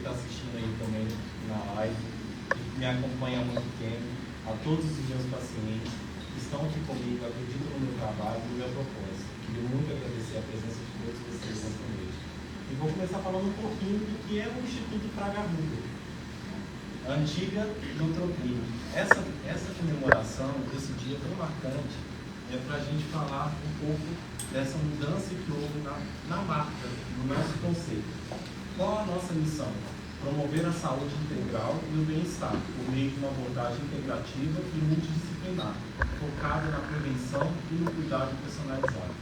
está assistindo aí também na live, que me acompanha há muito tempo, a todos os meus pacientes que estão aqui comigo, acreditam no meu trabalho e no meu propósito. Queria muito agradecer a presença de todos vocês nessa noite. E vou começar falando um pouquinho do que é o Instituto Praga Ruda, a antiga Nutroclínica. Essa comemoração, esse dia tão marcante, é para a gente falar um pouco dessa mudança que houve na marca, no nosso conceito. Qual a nossa missão? Promover a saúde integral e o bem-estar, por meio de uma abordagem integrativa e multidisciplinar, focada na prevenção e no cuidado personalizado.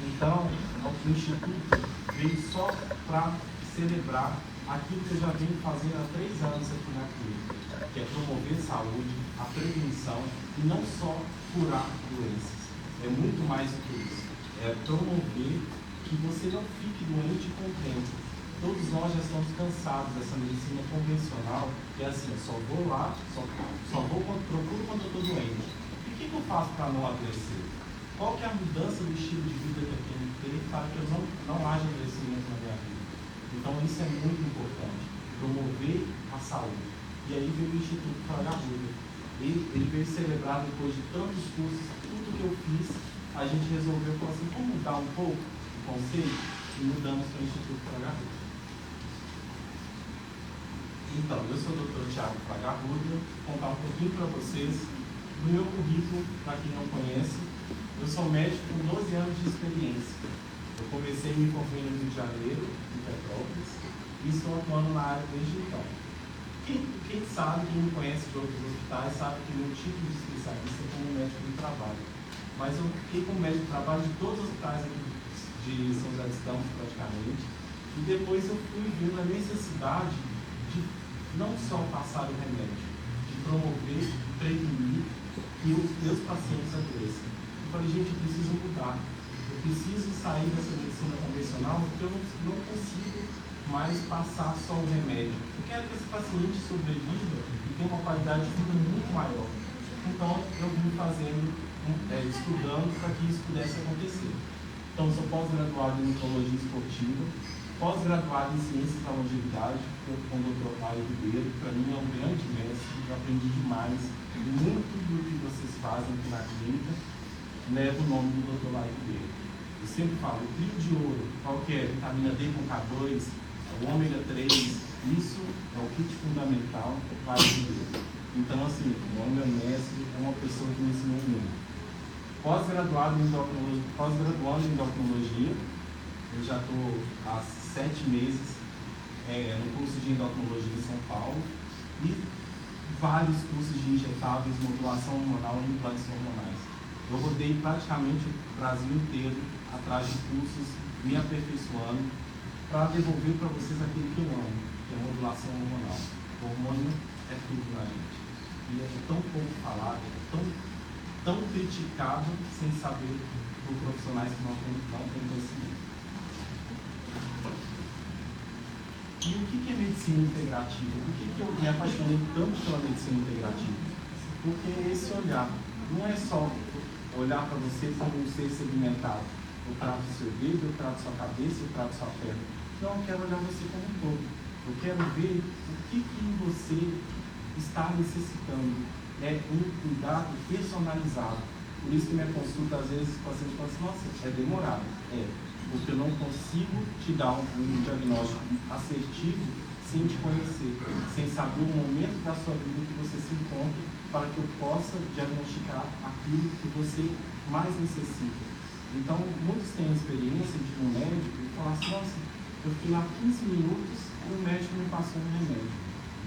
Então, o Instituto veio só para celebrar aquilo que eu já venho fazendo há 3 anos aqui na clínica, que é promover saúde, a prevenção e não só curar doenças. É muito mais do que isso. É promover que você não fique doente com o tempo. Todos nós já estamos cansados dessa medicina convencional, que é assim, eu só vou lá, só vou quando procuro quando eu estou doente. E o que eu faço para não adoecer? Qual que é a mudança do estilo de vida que eu tenho que ter para que eu não haja adoecimento na minha vida? Então isso é muito importante, promover a saúde. E aí veio o Instituto Praga Ruda. Ele veio celebrar, depois de tantos cursos, tudo que eu fiz, a gente resolveu falar assim, vamos mudar um pouco o conceito e mudamos para o Instituto Praga Ruda. Então, eu sou o Dr. Thiago Praga Ruda, vou contar um pouquinho para vocês do meu currículo, para quem não conhece. Eu sou médico com 12 anos de experiência. Eu comecei me formando no Rio de Janeiro, em Petrópolis, e estou atuando na área desde então. Quem sabe, quem me conhece de outros hospitais, sabe que meu tipo de especialista é como médico de trabalho. Mas eu fiquei como médico de trabalho de todos os hospitais aqui de São José dos Campos, praticamente. E depois eu fui vendo a necessidade de não só passar o remédio, de promover, prevenir que os meus pacientes adoeçam. Eu falei, gente, eu preciso mudar. Eu preciso sair dessa medicina convencional porque eu não consigo mais passar só o remédio. Eu quero que esse paciente sobreviva e tenha uma qualidade de vida muito maior. Então, eu vim estudando para que isso pudesse acontecer. Então, eu sou pós-graduado em Oncologia Esportiva, pós-graduado em Ciências da Longevidade, com o Dr. Laio Ribeiro, que para mim é um grande mestre, eu aprendi demais. Muito do que vocês fazem aqui na clínica leva o nome do Dr. Laio Ribeiro. Eu sempre falo, o trio de ouro, qual que é? Vitamina D com K2, o ômega 3, isso é o kit fundamental para o Ribeiro. Então, assim, o meu mestre é uma pessoa que me ensinou muito. Pós-graduado em endocrinologia, eu já estou há 7 meses no curso de endocrinologia em São Paulo e vários cursos de injetáveis, modulação hormonal e implantes hormonais. Eu rodei praticamente o Brasil inteiro atrás de cursos, me aperfeiçoando, para devolver para vocês aquilo que eu amo, que é a modulação hormonal. O hormônio é tudo na gente. E é tão pouco falado, tão criticado, sem saber por profissionais que não têm conhecimento. E o que é medicina integrativa? Por que eu me apaixonei tanto pela medicina integrativa? Porque esse olhar não é só olhar para você como um ser segmentado. Eu trato o seu dedo, eu trato sua cabeça, eu trato sua perna. Não, eu quero olhar você como um todo. Eu quero ver o que você está necessitando. É um cuidado personalizado. Por isso que minha consulta, às vezes, o paciente fala assim, nossa, é demorado. É, porque eu não consigo te dar um diagnóstico assertivo sem te conhecer, sem saber o momento da sua vida que você se encontra, para que eu possa diagnosticar aquilo que você mais necessita. Então, muitos têm a experiência de ir no médico e falar assim, nossa, eu fiquei lá 15 minutos e o médico me passou um remédio.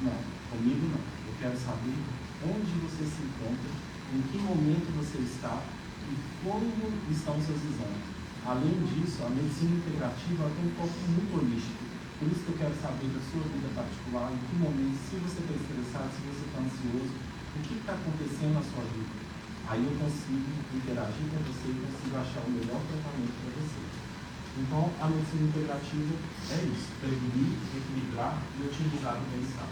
Não, comigo não. Eu quero saber onde você se encontra, em que momento você está e como estão seus exames. Além disso, a medicina integrativa tem um foco muito holístico. Por isso que eu quero saber da sua vida particular, em que momento, se você está estressado, se você está ansioso, o que está acontecendo na sua vida. Aí eu consigo interagir com você e consigo achar o melhor tratamento para você. Então, a medicina integrativa é isso, prevenir, equilibrar e otimizar o bem-estar.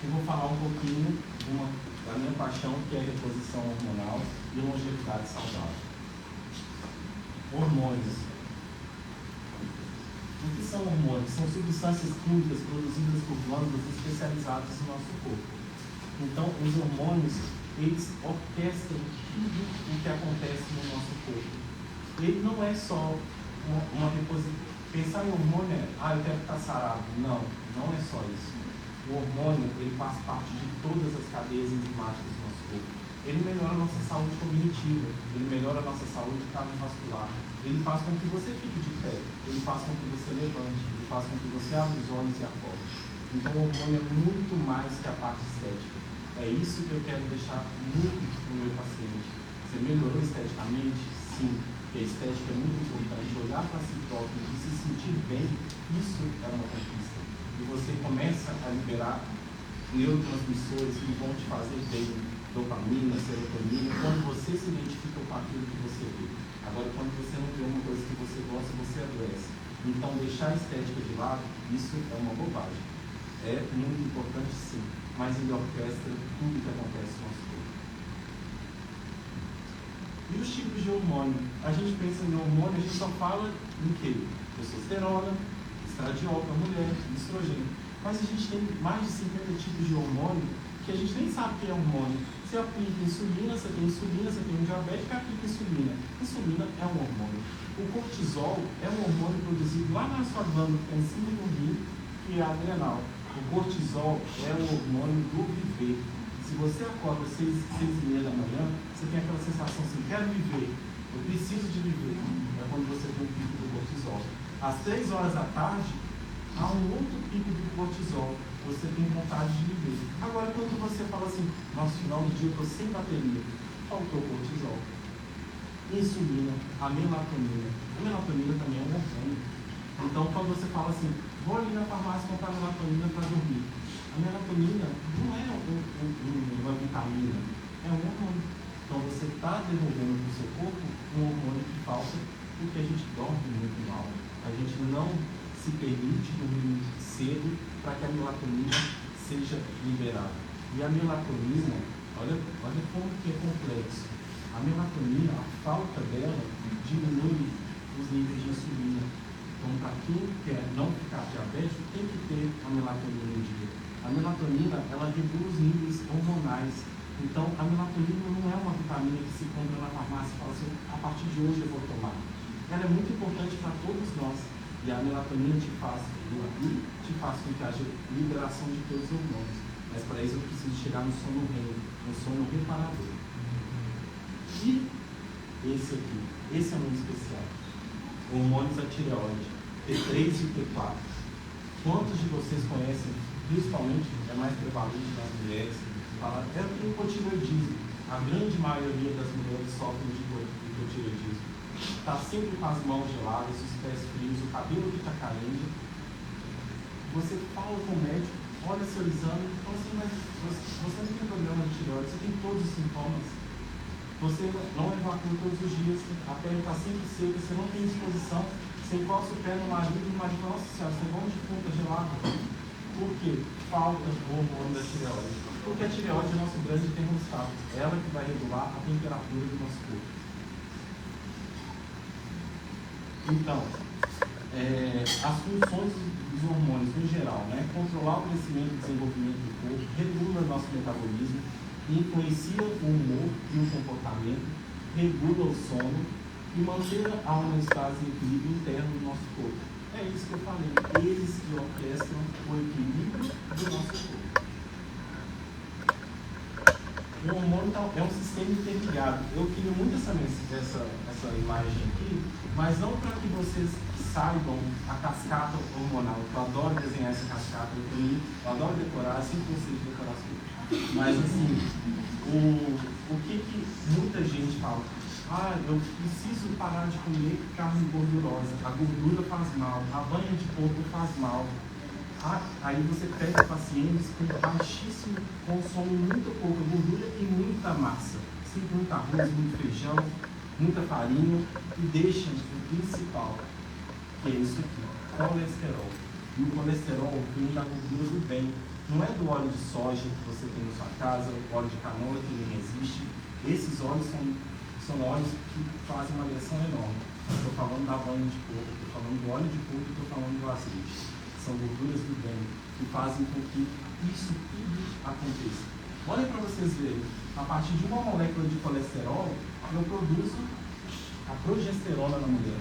Eu vou falar um pouquinho da minha paixão, que é a reposição hormonal e longevidade saudável. Hormônios. O que são hormônios? São substâncias químicas produzidas por glândulas especializadas no nosso corpo. Então, os hormônios, eles orquestram tudo o que acontece no nosso corpo. Ele não é só uma reposição. Pensar em hormônio é, eu quero ficar sarado. Não, não é só isso. O hormônio, ele faz parte de todas as cadeias enzimáticas do nosso corpo. Ele melhora a nossa saúde cognitiva, ele melhora a nossa saúde cardiovascular, ele faz com que você fique de pé, ele faz com que você levante, ele faz com que você abra os olhos e acorde. Então o hormônio é muito mais que a parte estética. É isso que eu quero deixar muito no meu paciente. Você melhorou esteticamente? Sim. Porque a estética é muito importante. Olhar para si próprio e se sentir bem, isso é uma conquista. E você começa a liberar neurotransmissores que vão te fazer bem, dopamina, serotonina, quando você se identifica com aquilo que você vê. Agora, quando você não vê uma coisa que você gosta, você adoece. Então, deixar a estética de lado, isso é uma bobagem. É muito importante, sim, mas ele orquestra tudo que acontece no nosso corpo. E os tipos de hormônio? A gente pensa em hormônio, a gente só fala em quê? Testosterona, estradiol para mulher, estrogênio. Mas a gente tem mais de 50 tipos de hormônio que a gente nem sabe o que é hormônio. Você aplica insulina, você tem um diabético que aplica insulina. Insulina é um hormônio. O cortisol é um hormônio produzido lá na sua glândula, que é em cima do rim, que é a adrenal. O cortisol é o hormônio do viver. Se você acorda às 6h30 da manhã, você tem aquela sensação assim, quero viver, eu preciso de viver. É quando você tem um pico do cortisol. Às 3 horas da tarde, há um outro pico do cortisol. Você tem vontade de viver. Agora, quando você fala assim, nosso final do dia eu estou sem bateria, faltou cortisol. Insulina, a melatonina. A melatonina também é um hormônio. Então, quando você fala assim, vou ali na farmácia comprar melatonina para dormir. A melatonina não é uma vitamina, é um hormônio. Então você está devolvendo para o seu corpo um hormônio que falta porque a gente dorme muito mal. A gente não se permite dormir cedo para que a melatonina seja liberada. E a melatonina, olha como que é complexo. A melatonina, a falta dela, diminui os níveis de insulina. Então, para quem quer não ficar diabético, tem que ter a melatonina em dia. A melatonina, ela regula os níveis hormonais. Então, a melatonina não é uma vitamina que se compra na farmácia e fala assim, a partir de hoje eu vou tomar. Ela é muito importante para todos nós. E a melatonina te faz dormir, te faz com que haja liberação de todos os hormônios. Mas para isso eu preciso chegar no sono REM, no sono reparador. E esse aqui, esse é muito especial. Hormônios da tireoide, T3 e T4. Quantos de vocês conhecem, principalmente, é mais prevalente nas mulheres, fala, é o hipotireoidismo. A grande maioria das mulheres sofrem de hipotireoidismo. Está sempre com as mãos geladas, os pés frios, o cabelo que está caindo. Você fala com o médico, olha seu exame, então assim, mas você não tem problema de tireoide, você tem todos os sintomas. Você não evacua todos os dias, a pele está sempre seca, você não tem disposição, você encosta o pé no marido e o marido fala, nossa senhora, você vai de ponta gelada. Por quê? Falta o hormônio da tireoide. Porque a tireoide é o nosso grande termostato, ela que vai regular a temperatura do nosso corpo. Então, as funções dos hormônios no geral, né? Controlar o crescimento e desenvolvimento do corpo, regula o nosso metabolismo, influencia o humor e o comportamento, regula o sono e manter a homeostase e equilíbrio interno do nosso corpo. É isso que eu falei, eles que orquestram o equilíbrio do nosso corpo. O hormônio é um sistema interligado. Eu queria muito essa imagem aqui, mas não para que vocês saibam a cascata hormonal. Eu adoro desenhar essa cascata, eu adoro decorar, assim que vocês decorar as coisas. Mas assim, o que muita gente fala? Eu preciso parar de comer carne gordurosa, a gordura faz mal, a banha de porco faz mal. Aí você pega pacientes com baixíssimo consumo, muito pouca gordura e muita massa. Sim, muito arroz, muito feijão, muita farinha e deixam o principal, que é isso aqui, colesterol. E o colesterol vem da gordura do bem. Não é do óleo de soja que você tem na sua casa, o óleo de canola que nem existe. Esses óleos são óleos que fazem uma agressão enorme. Estou falando da banha de porco, estou falando do óleo de porco, estou falando do azeite. São gorduras do bem que fazem com que isso tudo aconteça. Olhem para vocês verem, a partir de uma molécula de colesterol, eu produzo a progesterona na mulher.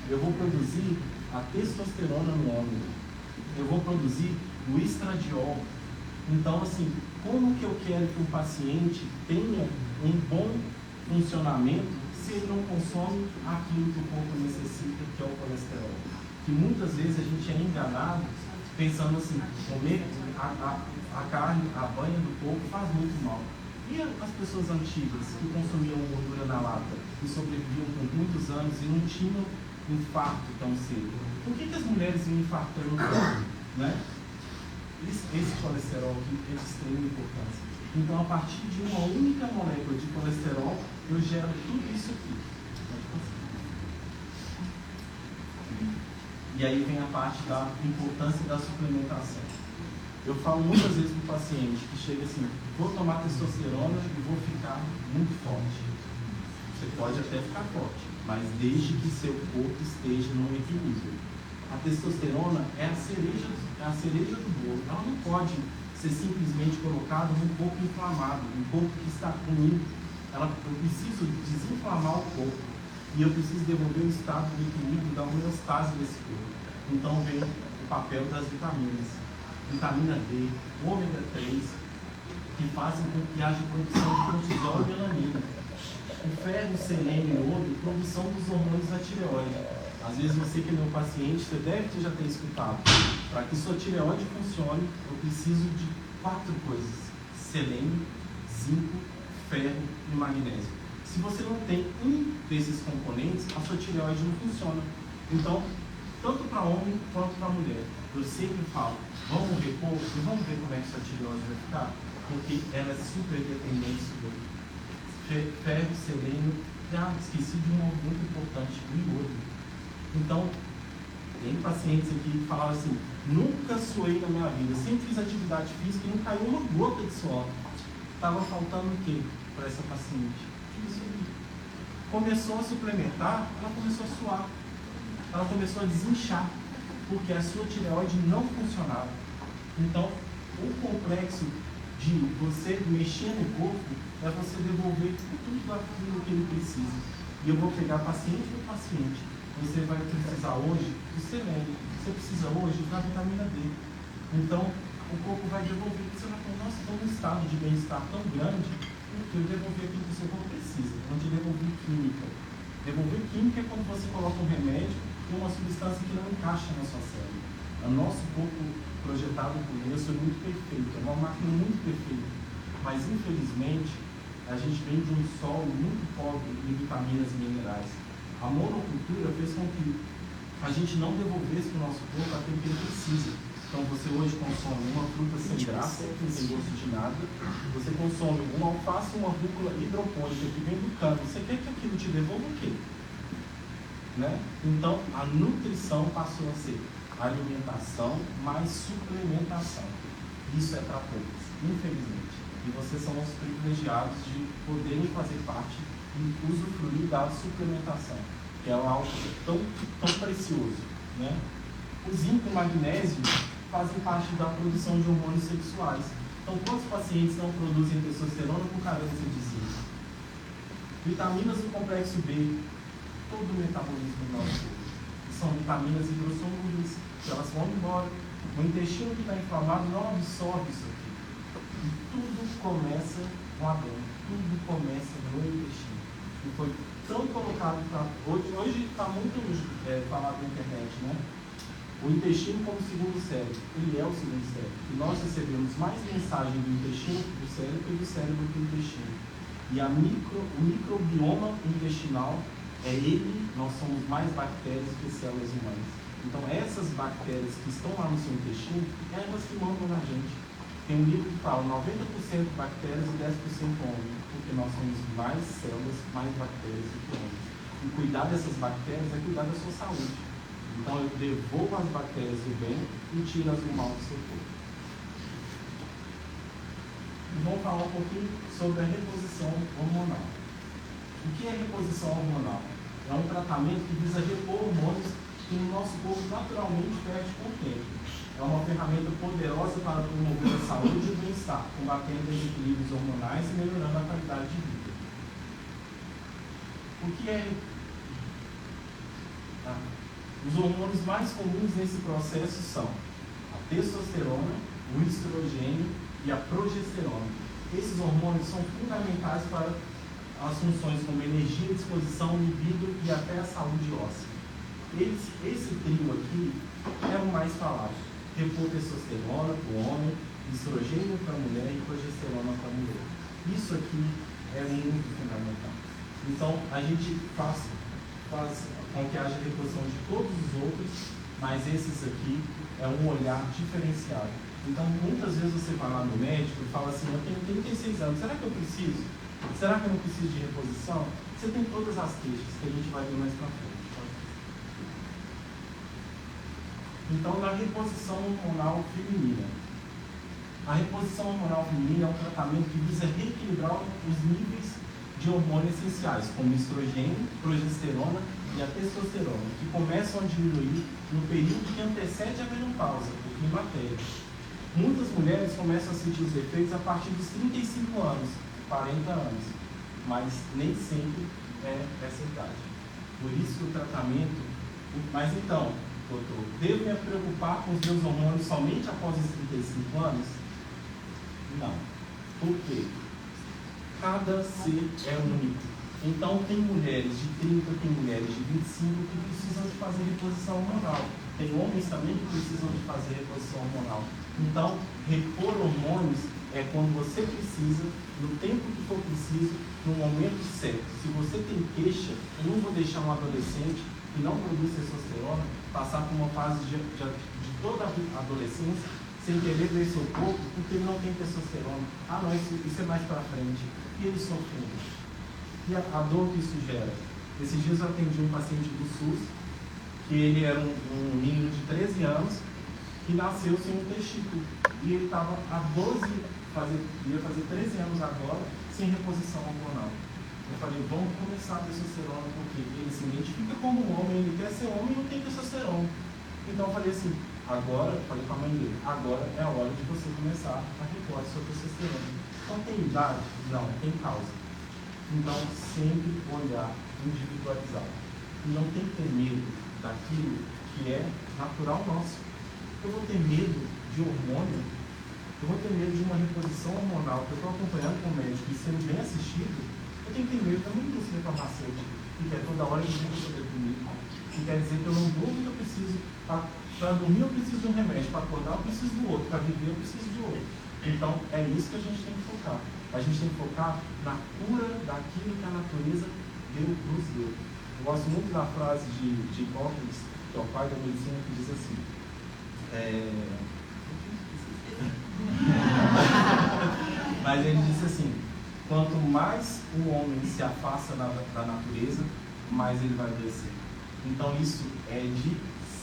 Eu vou produzir a testosterona no homem. Eu vou produzir o estradiol. Então, assim, como que eu quero que o paciente tenha um bom funcionamento se ele não consome aquilo que o corpo necessita, que é o colesterol? Que muitas vezes a gente é enganado pensando assim, comer a carne, a banha do porco faz muito mal. E as pessoas antigas que consumiam gordura na lata e sobreviviam por muitos anos e não tinham infarto tão cedo? Por que as mulheres iam infartando tanto, né? Esse colesterol aqui é de extrema importância. Então, a partir de uma única molécula de colesterol, eu gero tudo isso aqui. E aí vem a parte da importância da suplementação. Eu falo muitas vezes para o paciente que chega assim, vou tomar testosterona e vou ficar muito forte. Você pode até ficar forte, mas desde que seu corpo esteja no equilíbrio. A testosterona é a cereja do bolo. Ela não pode ser simplesmente colocada num corpo inflamado, um corpo que está ruim. Eu preciso desinflamar o corpo e eu preciso devolver o estado do equilíbrio, da homeostase desse corpo. Então vem o papel das vitaminas. Vitamina D, ômega 3, que fazem com que haja produção de cortisol e melanina. O ferro, o selênio e o ouro, produção dos hormônios da tireoide. Às vezes você que é meu paciente, você deve já ter escutado. Para que sua tireoide funcione, eu preciso de 4 coisas: selênio, zinco, ferro e magnésio. Se você não tem um desses componentes, a sua tireoide não funciona. Então, tanto para homem quanto para mulher, eu sempre falo, vamos repor e vamos ver como é que sua tireoide vai ficar, porque ela é super dependente do ferro, selênio. Esqueci de um muito importante, o iodo. Então, tem pacientes aqui que falaram assim, nunca suei na minha vida, sempre fiz atividade física e não caiu uma gota de suor. Estava faltando o quê para essa paciente? Isso aí. Começou a suplementar, ela começou a suar, ela começou a desinchar, porque a sua tireoide não funcionava. Então, o complexo de você mexer no corpo é você devolver tudo aquilo que ele precisa. E eu vou pegar paciente por paciente. Você vai precisar hoje do selênio, você precisa hoje da vitamina D. Então, o corpo vai devolver, você vai falar, nossa, estou num estado de bem-estar tão grande, porque eu devolvi aquilo que o seu corpo precisa. Não te devolver química. Devolver química é quando você coloca um remédio e uma substância que não encaixa na sua célula. O nosso corpo projetado por Deus é muito perfeito, é uma máquina muito perfeita. Mas, infelizmente, a gente vem de um solo muito pobre em vitaminas e minerais. A monocultura fez com que a gente não devolvesse para o nosso corpo aquilo que ele precisa. Então você hoje consome uma fruta sem graça, que não tem gosto de nada. Você consome uma alface e uma rúcula hidropônica que vem do campo. Você quer que aquilo te devolva o quê? Né? Então a nutrição passou a ser alimentação mais suplementação. Isso é para poucos, infelizmente. E vocês são os privilegiados de poderem fazer parte e usufruir da suplementação, que é algo tão precioso, né? O zinco e o magnésio fazem parte da produção de hormônios sexuais. Então, quantos pacientes não produzem testosterona com carência de zinco? Vitaminas do complexo B, todo o metabolismo do nosso corpo. São vitaminas hidrossolúveis, que elas vão embora. O intestino que está inflamado não absorve isso aqui. E tudo começa lá dentro, tudo começa no intestino. E foi tão colocado para... Hoje está muito falado na internet, né? O intestino como segundo cérebro, ele é o segundo cérebro. E nós recebemos mais mensagem do intestino do cérebro e do cérebro do intestino. E o microbioma intestinal é ele, nós somos mais bactérias que células humanas. Então essas bactérias que estão lá no seu intestino, elas que mandam na gente. Tem um livro que fala 90% bactérias e 10% homem, porque nós somos mais células, mais bactérias do que homens. E cuidar dessas bactérias é cuidar da sua saúde. Então eu devolvo as bactérias do bem e tiro as do mal do seu corpo. E vamos falar um pouquinho sobre a reposição hormonal. O que é reposição hormonal? É um tratamento que visa repor hormônios que o nosso corpo naturalmente perde com o tempo. É uma ferramenta poderosa para promover a saúde e o bem-estar, combatendo desequilíbrios hormonais e melhorando a qualidade de vida. O que é? Os hormônios mais comuns nesse processo são a testosterona, o estrogênio e a progesterona. Esses hormônios são fundamentais para as funções como energia, disposição, libido e até a saúde óssea. Esse trio aqui é o mais falado. Repor testosterona para o homem, estrogênio para a mulher e progesterona para a mulher. Isso aqui é muito fundamental. Então, a gente faz com que haja reposição de todos os outros, mas esses aqui é um olhar diferenciado. Então, muitas vezes você vai lá no médico e fala assim, eu tenho 36 anos, será que eu preciso? Será que eu não preciso de reposição? Você tem todas as queixas que a gente vai ver mais para frente. Então, na reposição hormonal feminina. A reposição hormonal feminina é um tratamento que visa reequilibrar os níveis de hormônios essenciais, como estrogênio, progesterona e a testosterona, que começam a diminuir no período que antecede a menopausa, o climatério. Muitas mulheres começam a sentir os efeitos a partir dos 35 anos, 40 anos, mas nem sempre é essa idade. Por isso que o tratamento... Mas então, doutor, devo me preocupar com os meus hormônios somente após os 35 anos? Não. Por quê? Cada ser é único. Então, tem mulheres de 30, tem mulheres de 25 que precisam de fazer reposição hormonal. Tem homens também que precisam de fazer reposição hormonal. Então, repor hormônios é quando você precisa, no tempo que for preciso, no momento certo. Se você tem queixa, eu não vou deixar um adolescente que não produz testosterona passar por uma fase de toda a adolescência sem querer ver seu corpo porque ele não tem testosterona. Ah, não, isso é mais para frente. E ele sofrendo. E a dor que isso gera? Esses dias eu atendi um paciente do SUS, que ele era um menino de 13 anos, que nasceu sem um testículo. E ele estava há 12, ia fazer 13 anos agora, sem reposição hormonal. Eu falei, vamos começar a testosterona, porque ele se identifica como um homem, ele quer ser homem e não tem testosterona. Então eu falei assim, agora, falei com a mãe dele, agora é a hora de você começar a repor a sua testosterona. Então tem idade? Não, tem causa. Então sempre olhar individualizado. E não tem que ter medo daquilo que é natural nosso. Eu vou ter medo de hormônio, eu vou ter medo de uma reposição hormonal, que eu estou acompanhando com o médico e sendo bem assistido, eu tenho que ter medo da minha indústria farmacêutica, que quer toda hora que eu estou deprimido, que quer dizer que eu não durmo e eu preciso, para dormir eu preciso de um remédio, para acordar eu preciso do outro, para viver eu preciso de outro. Então é isso que a gente tem que focar. A gente tem que focar na cura daquilo que a natureza nos deu. Eu gosto muito da frase de Hipócrates, que é o pai da medicina, que diz assim, mas ele disse assim, quanto mais o homem se afasta da natureza, mais ele vai adoecer. Então isso é de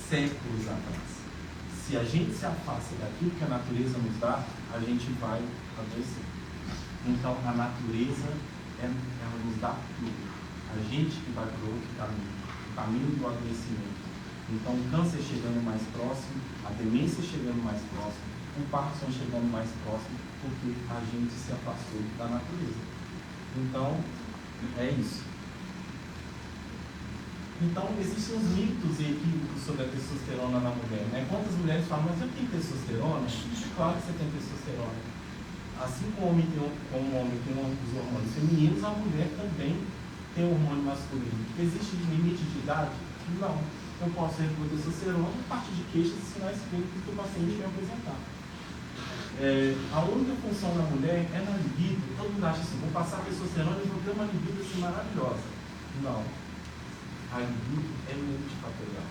séculos atrás. Se a gente se afasta daquilo que a natureza nos dá, a gente vai adoecer. Então a natureza, ela nos dá tudo. A gente que vai para o outro caminho, o caminho do adoecimento. Então o câncer chegando mais próximo, a demência chegando mais próximo, o Parkinson chegando mais próximo, porque a gente se afastou da natureza. Então, é isso. Então, existem uns mitos e equívocos sobre a testosterona na mulher, né? Quantas mulheres falam, mas eu tenho testosterona? Claro que você tem testosterona. Assim como o homem tem os hormônios femininos, a mulher também tem o hormônio masculino. Existe limite de idade? Não. Eu posso repor testosterona a partir de queixas e sinais clínicos que o paciente vai apresentar. A única função da mulher é na libido. Todo mundo acha assim, vou passar testosterona e vou ter uma libido assim maravilhosa. Não. A libido é multifatorial.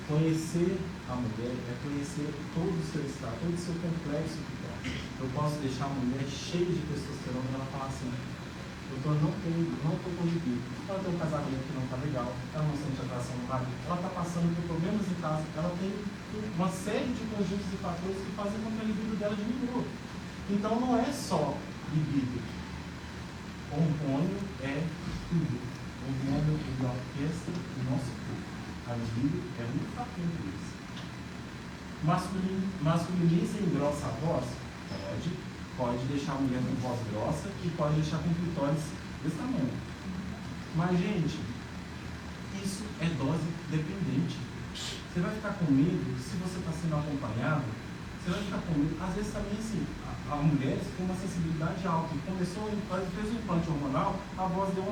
Conhecer a mulher é conhecer todo o seu estado, todo o seu complexo que traz. Eu posso deixar a mulher cheia de testosterona e ela falar assim, doutor, não estou com libido. Ela tem um casamento que não está legal, ela não sente atração no marido, ela está passando por problemas em casa, ela tem uma série de conjuntos e fatores que fazem com que a libido dela diminua. Então não é só libido. Hormônio é tudo. orgulho da orquestra do nosso corpo. A libido é muito fraquinho por isso. Masculiniza e engrossa a voz? Pode deixar a mulher com voz grossa e pode deixar com clitóris desse tamanho. Mas, gente, isso é dose dependente. Você vai ficar com medo se você está sendo acompanhado. Você vai ficar com medo. Às vezes também, assim, a mulher tem uma sensibilidade alta. Começou, fez um implante hormonal, a voz deu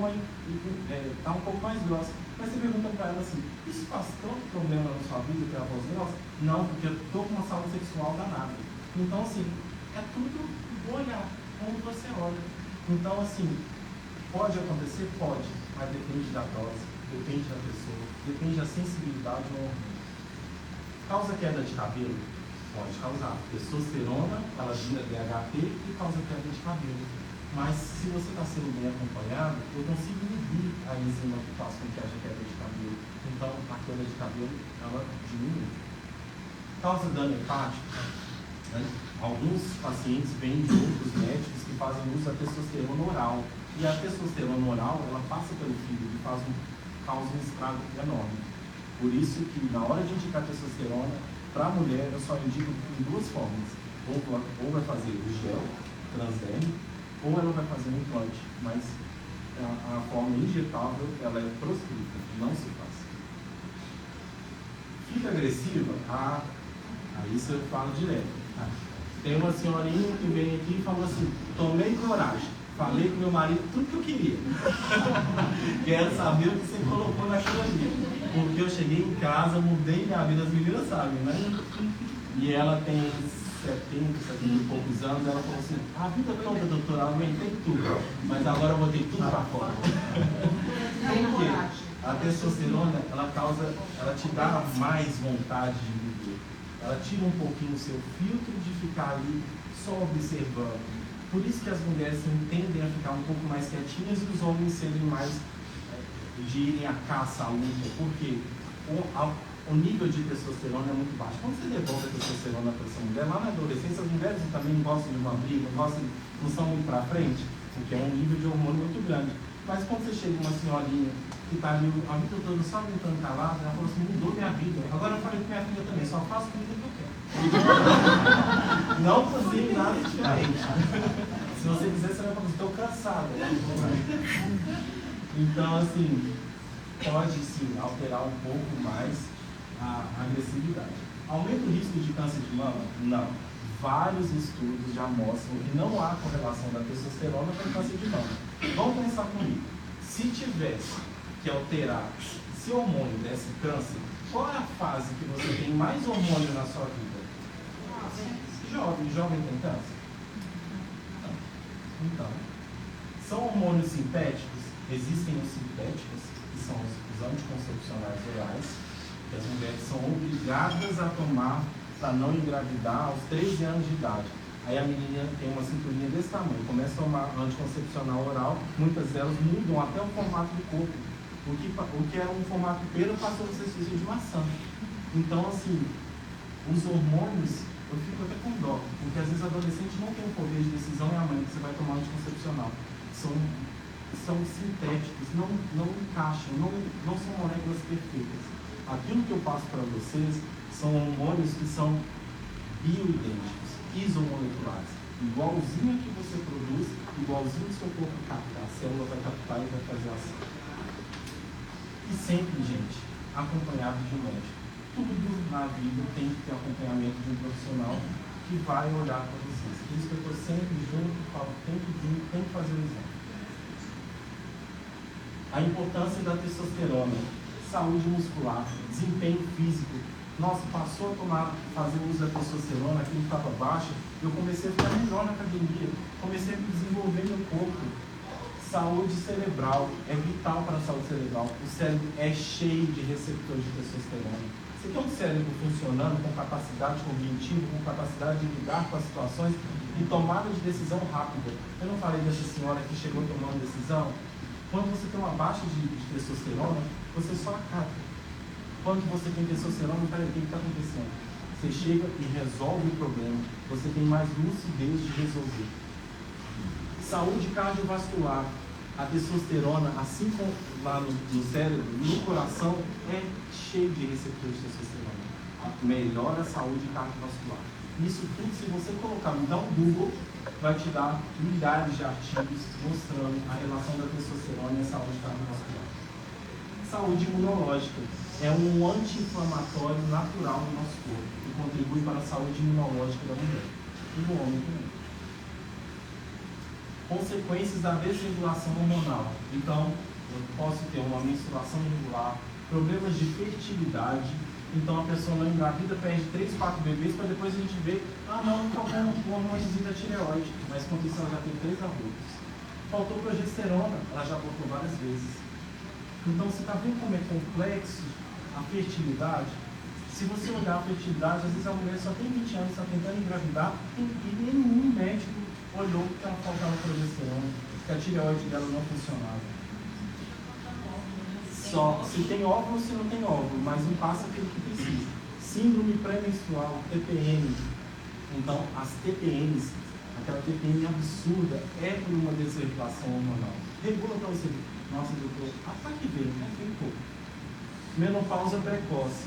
tá um pouco mais grossa. Mas você pergunta para ela assim, isso faz tanto problema na sua vida ter a voz grossa? Não, porque eu estou com uma saúde sexual danada. Então, assim, é tudo olhar como você olha. Então, assim, pode acontecer? Pode, mas depende da dose, depende da pessoa, depende da sensibilidade do hormônio. Causa queda de cabelo? Pode causar. Testosterona, ela vira DHT e causa queda de cabelo. Mas se você está sendo bem acompanhado, eu consigo inibir a enzima que faz com que haja queda de cabelo. Então, a queda de cabelo, ela diminui. Causa dano hepático? Alguns pacientes vêm de outros médicos que fazem uso da testosterona oral. E a testosterona oral, ela passa pelo fígado e causa um estrago enorme. Por isso que, na hora de indicar testosterona, para a mulher, eu só indico em duas formas. Ou vai fazer o gel transderme, ou ela vai fazer um implante. Mas a forma injetável, ela é proscrita, não se faz. Fica agressiva? Aí você fala direto. Tem uma senhorinha que vem aqui e falou assim, tomei coragem, falei com meu marido tudo que eu queria. Quero saber o que você colocou naquilo ali. Porque eu cheguei em casa, mudei minha vida, as meninas sabem, né? E ela tem 70 e poucos anos, ela falou assim, a vida toda, doutora, eu aguentei tudo, mas agora eu botei tudo pra fora. Por quê? A testosterona, ela te dá mais vontade de viver. Ela tira um pouquinho o seu filtro de ficar ali só observando. Por isso que as mulheres tendem a ficar um pouco mais quietinhas e os homens serem mais de irem à caça, à luta. Porque o nível de testosterona é muito baixo. Quando você devolve a testosterona para essa mulher, lá na adolescência, as mulheres também gostam de uma briga, não são muito para frente, porque é um nível de hormônio muito grande. Mas quando você chega uma senhorinha que está ali a vida toda só gritando calada, ela falou assim, mudou minha vida. Agora eu falei com minha filha também, só faço comida que eu quero. Não cozinho nada diferente. Se você quiser, você vai falar, estou cansada. Então, assim, pode sim alterar um pouco mais a agressividade. Aumenta o risco de câncer de mama? Não. Vários estudos já mostram que não há correlação da testosterona com o câncer de mama. Vamos pensar comigo. Se tivesse que alterar, se o hormônio desse câncer, qual é a fase que você tem mais hormônio na sua vida? Jovem tem câncer? Não. Então, são hormônios sintéticos? Existem os sintéticos, que são os anticoncepcionais orais, que as mulheres são obrigadas a tomar para não engravidar aos 13 anos de idade. Aí a menina tem uma cinturinha desse tamanho, começa a tomar anticoncepcional oral, muitas delas mudam até o formato do corpo. O que era um formato pera passou a ser de maçã. Então, assim, os hormônios, eu fico até com dó, porque às vezes adolescente não tem o poder de decisão e a mãe que você vai tomar anticoncepcional. São sintéticos, não encaixam, não são moléculas perfeitas. Aquilo que eu passo para vocês são hormônios que são bioidênticos, isomoleculares. Igualzinho que você produz, igualzinho que o seu corpo capta. A célula vai captar e vai fazer ação. E sempre, gente, acompanhado de um médico. Tudo na vida tem que ter acompanhamento de um profissional que vai olhar para vocês. Por isso que eu estou sempre junto, falo, tem que vir, tem que fazer o exame. A importância da testosterona, saúde muscular, desempenho físico. Nossa, passou a fazer uso da testosterona, aquilo estava baixo, eu comecei a ficar melhor na academia, comecei a desenvolver meu corpo. Saúde cerebral, é vital para a saúde cerebral. O cérebro é cheio de receptores de testosterona. Você tem um cérebro funcionando com capacidade cognitiva, com capacidade de lidar com as situações e tomada de decisão rápida. Eu não falei dessa senhora que chegou tomando decisão? Quando você tem uma baixa de testosterona, você só acata. Quando você tem testosterona, peraí, o que está acontecendo? Você chega e resolve o problema. Você tem mais lucidez de resolver. Saúde cardiovascular. A testosterona, assim como lá no cérebro, no coração, é cheio de receptores de testosterona. Melhora a saúde cardiovascular. Isso tudo, se você colocar, dá um Google, vai te dar milhares de artigos mostrando a relação da testosterona e a saúde cardiovascular. Saúde imunológica. É um anti-inflamatório natural do nosso corpo e contribui para a saúde imunológica da mulher e do homem também. Consequências da desregulação hormonal. Então, eu posso ter uma menstruação irregular, problemas de fertilidade. Então, a pessoa não engravida, perde 3, 4 bebês, para depois a gente ver, não faltou um hormôniozinho da tireoide, mas quando isso ela já tem 3 abortos. Faltou progesterona, ela já abortou várias vezes. Então, você está vendo como é complexo a fertilidade? Se você olhar a fertilidade, às vezes a mulher só tem 20 anos, está tentando engravidar, e nenhum médico olhou que ela faltava progesterona, que a tireoide dela não funcionava. Só se tem óvulo ou se não tem óvulo, mas não passa aquilo que precisa. Síndrome pré-menstrual, TPM. Então, as TPMs, aquela TPM absurda, é por uma desregulação hormonal. Regula para você ver. Nossa, doutor, até que vem pouco. Menopausa precoce.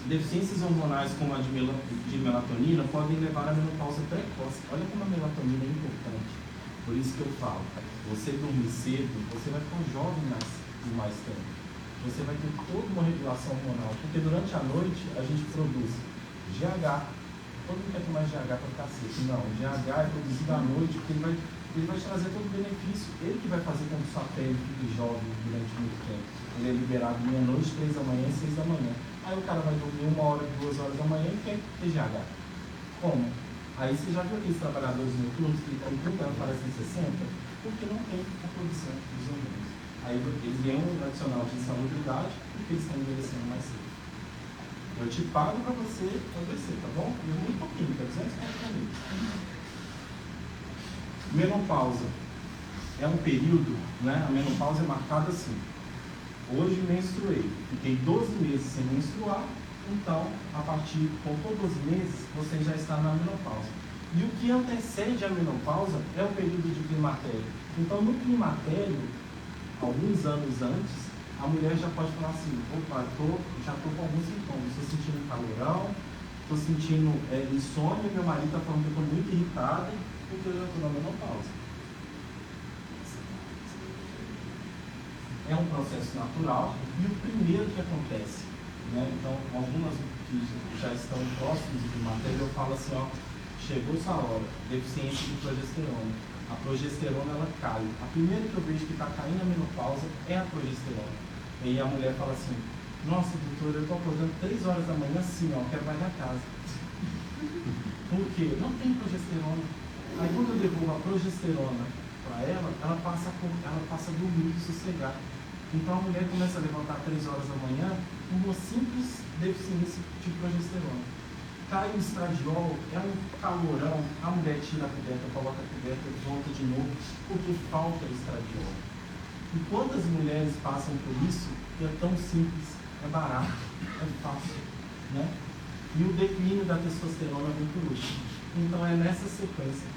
Deficiências hormonais como a de melatonina podem levar à menopausa precoce. Olha como a melatonina é importante. Por isso que eu falo, você dormir cedo, você vai ficar jovem por mais tempo. Você vai ter toda uma regulação hormonal, porque durante a noite a gente produz GH. Todo mundo quer tomar GH para ficar seco. Não, GH é produzido à noite porque ele vai te trazer todo o benefício. Ele que vai fazer com que sua pele fique jovem durante muito tempo. Ele é liberado meia-noite, 3 da manhã e 6 da manhã. Aí o cara vai dormir 1 hora, 2 horas da manhã e quer ter GH. Como? Aí você já viu aqueles trabalhadores noturnos que com 30 anos parecem 60? Porque não tem a produção dos hormônios. Aí eles ganham um adicional de salubridade porque eles estão envelhecendo mais cedo. Eu te pago para você envelhecer, tá bom? E muito pouquinho, tá 200 comigo. Menopausa. É um período, né? A menopausa é marcada assim. Hoje menstruei, fiquei 12 meses sem menstruar, então, a partir, contou 12 meses, você já está na menopausa. E o que antecede a menopausa é o período de climatério. Então, no climatério, alguns anos antes, a mulher já pode falar assim, opa, já estou com alguns sintomas, estou sentindo calorão, estou sentindo insônia, meu marido está falando que eu estou muito irritada, porque eu já estou na menopausa. É um processo natural e o primeiro que acontece, né? Então, algumas que já estão próximos do climatério, eu falo assim, chegou sua hora, deficiência de progesterona. A progesterona, ela cai. A primeira que eu vejo que está caindo a menopausa é a progesterona. E aí a mulher fala assim, nossa, doutora, eu estou acordando 3 horas da manhã assim, quero varrer a casa. Por quê? Não tem progesterona. Aí quando eu devolvo a progesterona para ela passa a dormir, sossegar. Então a mulher começa a levantar 3 horas da manhã com uma simples deficiência de progesterona. Cai o estradiol, é um calorão, a mulher tira a coberta, coloca a coberta, volta de novo, porque falta o estradiol. E quantas mulheres passam por isso? Que é tão simples, é barato, é fácil, né? E o declínio da testosterona vem por último. Então é nessa sequência.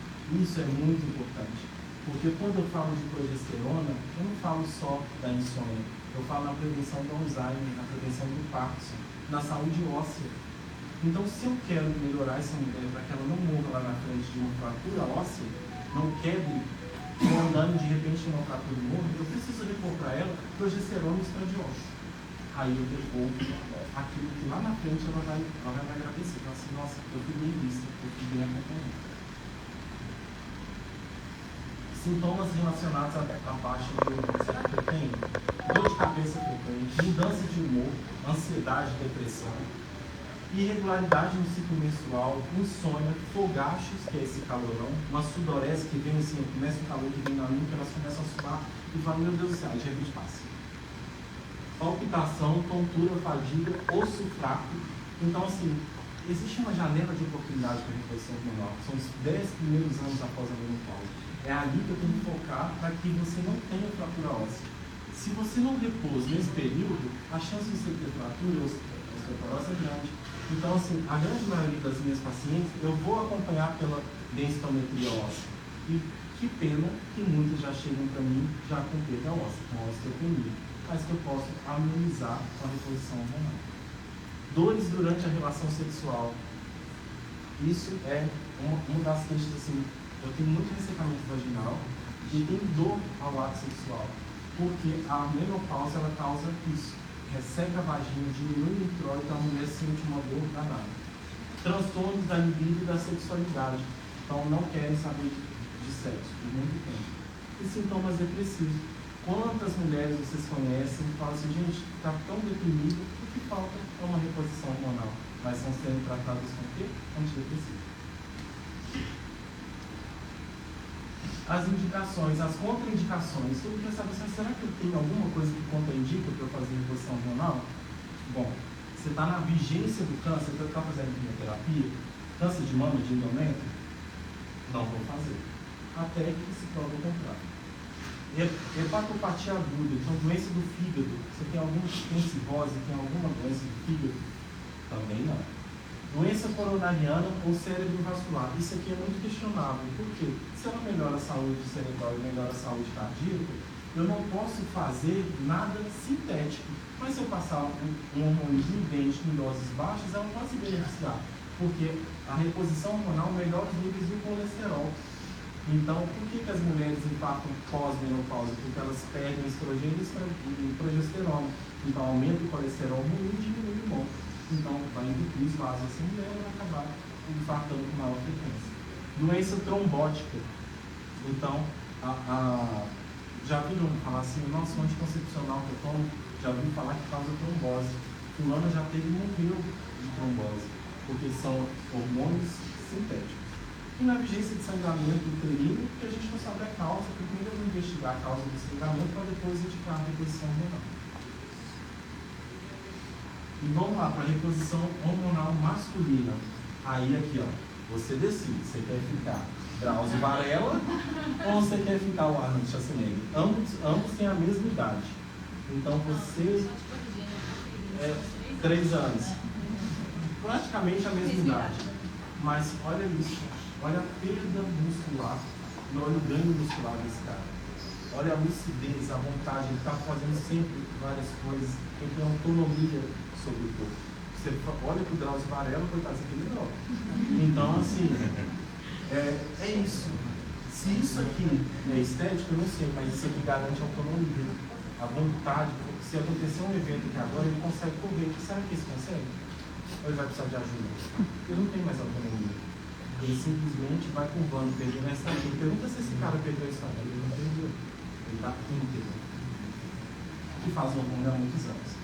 Isso é muito importante. Porque quando eu falo de progesterona, eu não falo só da insônia. Eu falo na prevenção do Alzheimer, na prevenção do Parkinson, na saúde óssea. Então, se eu quero melhorar essa mulher para que ela não morra lá na frente de uma fratura óssea, não quebre, andando de repente uma fratura e morra, eu preciso repor para ela progesterona e estradiol. Aí eu devolvo aquilo que lá na frente ela vai me agradecer. Ela assim, nossa, eu fui bem vista, eu fui bem acompanhada. Sintomas relacionados à baixa de hormônio. Será que eu tenho? Dor de cabeça frequente, mudança de humor, ansiedade, depressão, irregularidade no ciclo menstrual, insônia, fogachos, que é esse calorão, uma sudorese que vem assim, começa o calor que vem na nuca, elas começam a suar e falam, meu Deus do céu, de repente passa. Palpitação, tontura, fadiga, osso fraco. Então, assim, existe uma janela de oportunidade para a reposição hormonal. São os 10 primeiros anos após a menopausa. É ali que eu tenho que focar para que você não tenha fratura óssea. Se você não repousa nesse período, a chance de você ter fratura osteoporose é grande. Então, assim, a grande maioria das minhas pacientes, eu vou acompanhar pela densitometria óssea. E Que pena que muitas já chegam para mim já com perda óssea, com osteopenia, mas que eu posso amenizar com a reposição hormonal. Dores durante a relação sexual. Isso é uma das queixas, assim, eu tenho muito ressecamento vaginal e tenho dor ao ato sexual, porque a menopausa ela causa isso, resseca a vagina, diminui o introito, a mulher sente uma dor danada. Transtornos da libido e da sexualidade, então não querem saber de sexo por muito tempo. E sintomas depressivos. Quantas mulheres vocês conhecem que falam assim, gente, está tão deprimido, o que falta é uma reposição hormonal, mas estão sendo tratadas com o quê? Antidepressivos. As indicações, as contraindicações. Todo mundo quer saber, será que eu tenho alguma coisa que contraindica para eu fazer reposição hormonal? Bom, você está na vigência do câncer, você está fazendo quimioterapia, câncer de mama, de endométrio? Não vou fazer. Até que se prove o contrário. Hepatopatia aguda, então doença do fígado. Você tem alguma cirrose, tem alguma doença do fígado? Também não. Doença coronariana ou cerebrovascular. Isso aqui é muito questionável. Por quê? Se ela melhora a saúde cerebral e melhora a saúde cardíaca, eu não posso fazer nada sintético. Mas se eu passar um hormônio idêntico em doses baixas, ela não vai se beneficiar. Porque a reposição hormonal melhora os níveis do colesterol. Então, por que as mulheres impactam pós-menopausa? Porque elas perdem estrogênio e progesterona. Então, aumenta o colesterol ruim e diminui o bom. Então, vai entupir os vasos assim, e ela vai acabar infartando com maior frequência. Doença trombótica. Então, já viram falar assim, o nosso anticoncepcional que eu tomo, já ouviu falar que causa trombose. Fulana já teve um morreu de trombose, porque são hormônios sintéticos. E na vigência de sangramento uterino, que a gente não sabe a causa, porque primeiro eu vou investigar a causa do sangramento para depois indicar a reposição hormonal. E vamos lá para a reposição hormonal masculina. Aí aqui, ó, você decide, você quer ficar Drauzio Varela ou você quer ficar o Arnold Schwarzenegger? Ambos têm a mesma idade. Então você 3 anos. Praticamente a mesma idade. Mas olha isso. Olha a perda muscular e olha o ganho muscular desse cara. Olha a lucidez, a vontade, ele está fazendo sempre várias coisas, ele tem autonomia sobre o corpo. Você olha para o Drauzio Varela, coitado, você tem melhor. Então, assim, é isso. Se isso aqui é estético, eu não sei, mas isso aqui garante autonomia, a vontade. Se acontecer um evento aqui agora, ele consegue correr. Será que isso consegue? Ou ele vai precisar de ajuda? Ele não tem mais autonomia. Ele simplesmente vai curvando, perdendo a estatura. Pergunta se esse cara perdeu a estatura. Ele não perdeu. Ele está íntegro. Que faz um hormônio há muitos anos.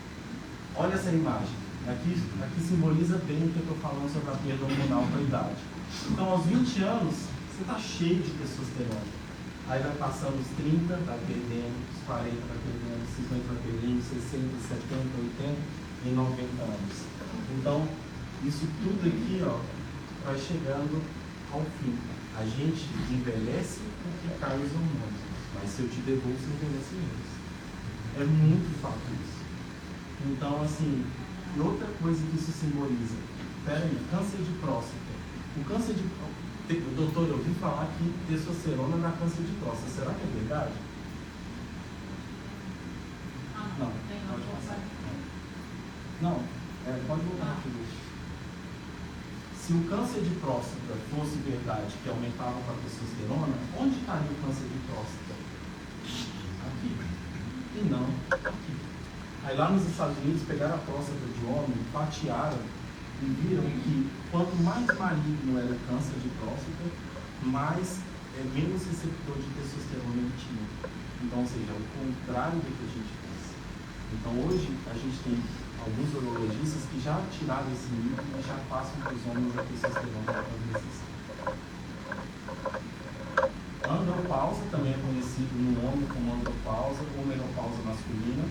Olha essa imagem. Aqui simboliza bem o que eu estou falando sobre a perda hormonal com a idade. Então, aos 20 anos, você está cheio de testosterona. Aí vai passando os 30, vai perdendo, os 40 vai perdendo, os 50 vai perdendo, 60, 70, 80 e 90 anos. Então, isso tudo aqui, ó, vai chegando ao fim. A gente envelhece porque cai os hormônios, mas se eu te devolvo, você envelhece menos. É muito fato isso. Então, assim, e outra coisa que isso simboliza, peraí, câncer de próstata. O câncer de doutor, eu ouvi falar que testosterona dá câncer de próstata. Será que é verdade? Não, pode passar. Não, pode voltar aqui. Se o câncer de próstata fosse verdade, que aumentava com a testosterona, onde estaria o câncer de próstata? Aqui. E não aqui. Aí lá nos Estados Unidos pegaram a próstata de homem, fatiaram e viram que quanto mais maligno era o câncer de próstata, menos receptor de testosterona ele tinha. Então, ou seja, é o contrário do que a gente pensa. Então hoje a gente tem alguns urologistas que já tiraram esse mito e já passam para os homens a testosterona para necessidade. Andropausa também é conhecido no homem como andropausa ou menopausa masculina.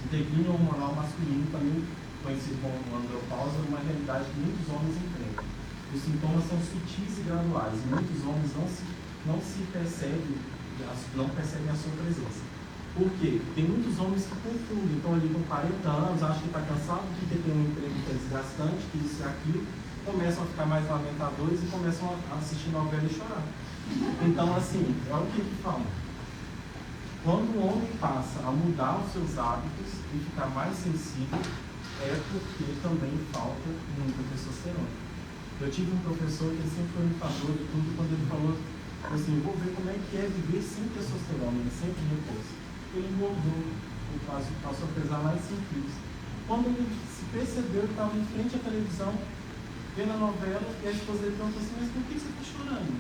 O declínio hormonal masculino também conhecido como andropausa é uma realidade que muitos homens enfrentam. Os sintomas são sutis e graduais e muitos homens não percebem a sua presença. Por quê? Tem muitos homens que confundem, estão ali com 40 anos, acham que está cansado, que tem um emprego que é desgastante, que isso e aquilo, começam a ficar mais lamentadores e começam a assistir novela e chorar. Então, assim, olha o que ele fala. Quando o homem passa a mudar os seus hábitos e ficar mais sensível, é porque também falta muita testosterona. Eu tive um professor que sempre foi lutador de tudo, quando ele falou assim, eu vou ver como é que é viver sem testosterona, sempre repouso. Ele engordou, passou a pesar mais 5 quilos. Quando ele se percebeu que estava em frente à televisão, vendo a novela, e a esposa dele perguntou assim, mas por que você está chorando?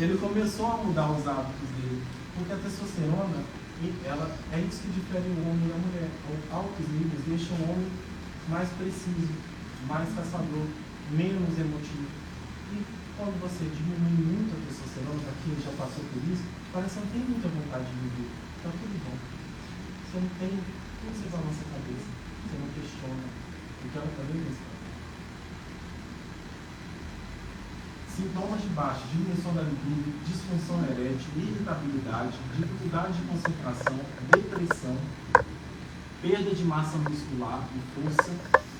Ele começou a mudar os hábitos dele, porque a testosterona, ela é isso que difere o homem da mulher. Altos níveis deixam o homem mais preciso, mais caçador, menos emotivo. E quando você diminui muito a testosterona, aqui já passou por isso, parece que não tem muita vontade de viver. Está tudo bom. Você não tem, tudo você balança a cabeça, você não questiona. Então, está bem isso. Sintomas de baixa, diminuição da libido, disfunção erétil, irritabilidade, dificuldade de concentração, depressão, perda de massa muscular e força,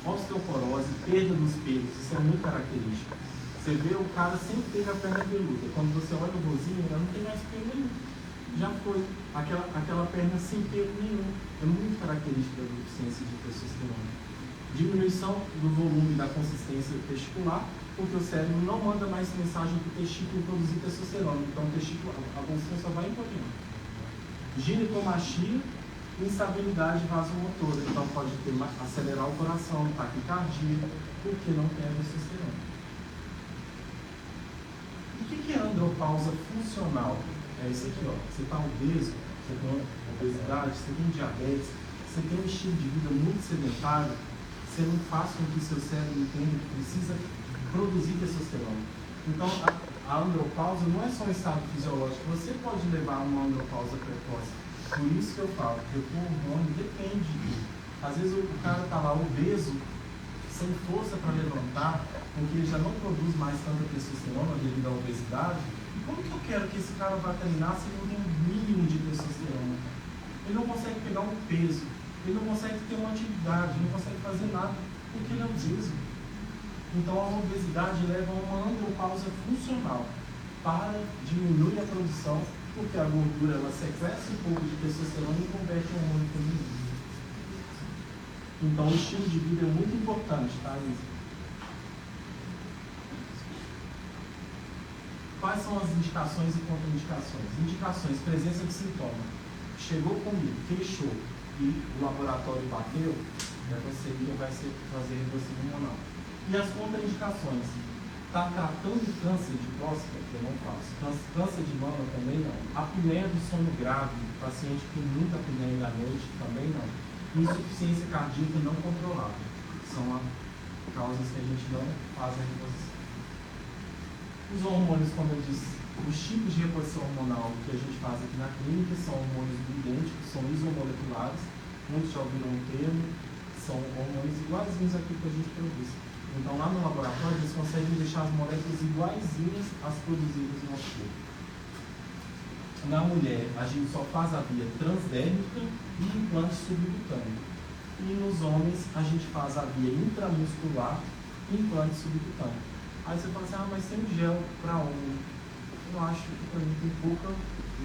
osteoporose, perda dos pelos. Isso é muito característico. Você vê o cara sempre teve a perna peluda. Quando você olha o rosinho, ela não tem mais pelo nenhum. Já foi. Aquela perna sem pelo nenhum. É muito característica da deficiência de testosterona. Diminuição do volume da consistência testicular, porque o cérebro não manda mais mensagem para o testículo produzir testosterona. Então, o testículo, a consistência só vai encolhendo. Ginecomastia, instabilidade vasomotora. Então, pode acelerar o coração, taquicardia, porque não tem a testosterona. O que é andropausa funcional? É isso aqui, ó. Você está obeso, você tem obesidade, você tem diabetes, você tem um estilo de vida muito sedentário, você não faz com que seu cérebro entenda que precisa produzir testosterona. Então, a andropausa não é só um estado fisiológico, você pode levar a uma andropausa precoce. Por isso que eu falo, que o hormônio depende. Às vezes o cara está lá obeso, sem força para levantar, porque ele já não produz mais tanta testosterona devido à obesidade. E como que eu quero que esse cara vá treinar se ele não tem um mínimo de testosterona? Ele não consegue pegar um peso, ele não consegue ter uma atividade, ele não consegue fazer nada, porque ele é obeso. Então a obesidade leva a uma andropausa funcional para diminuir a produção, porque a gordura ela sequestra um pouco de testosterona e converte em hormônio feminino. Então o estilo de vida é muito importante, tá, Isa? Quais são as indicações e contraindicações? Indicações, presença de sintoma. Chegou comigo, queixou e o laboratório bateu, você vai fazer reposição hormonal. E as contraindicações? Está tratando câncer de próstata? Eu não faço. Câncer de mama também não. Apneia do sono grave, paciente que tem muita apneia da noite, também não. Insuficiência cardíaca não controlada. São as causas que a gente não faz a reposição. Os hormônios, como eu disse, os tipos de reposição hormonal que a gente faz aqui na clínica são hormônios idênticos, são isomoleculares. Muitos já ouviram o termo, são hormônios iguaizinhos aqui que a gente produz. Então, lá no laboratório, eles conseguem deixar as moléculas iguaizinhas às produzidas no nosso corpo. Na mulher, a gente só faz a via transdérmica e implante subcutâneo. E nos homens, a gente faz a via intramuscular e implante subcutâneo. Aí você fala assim, mas tem um gel para homem. Eu acho que para mim tem pouca,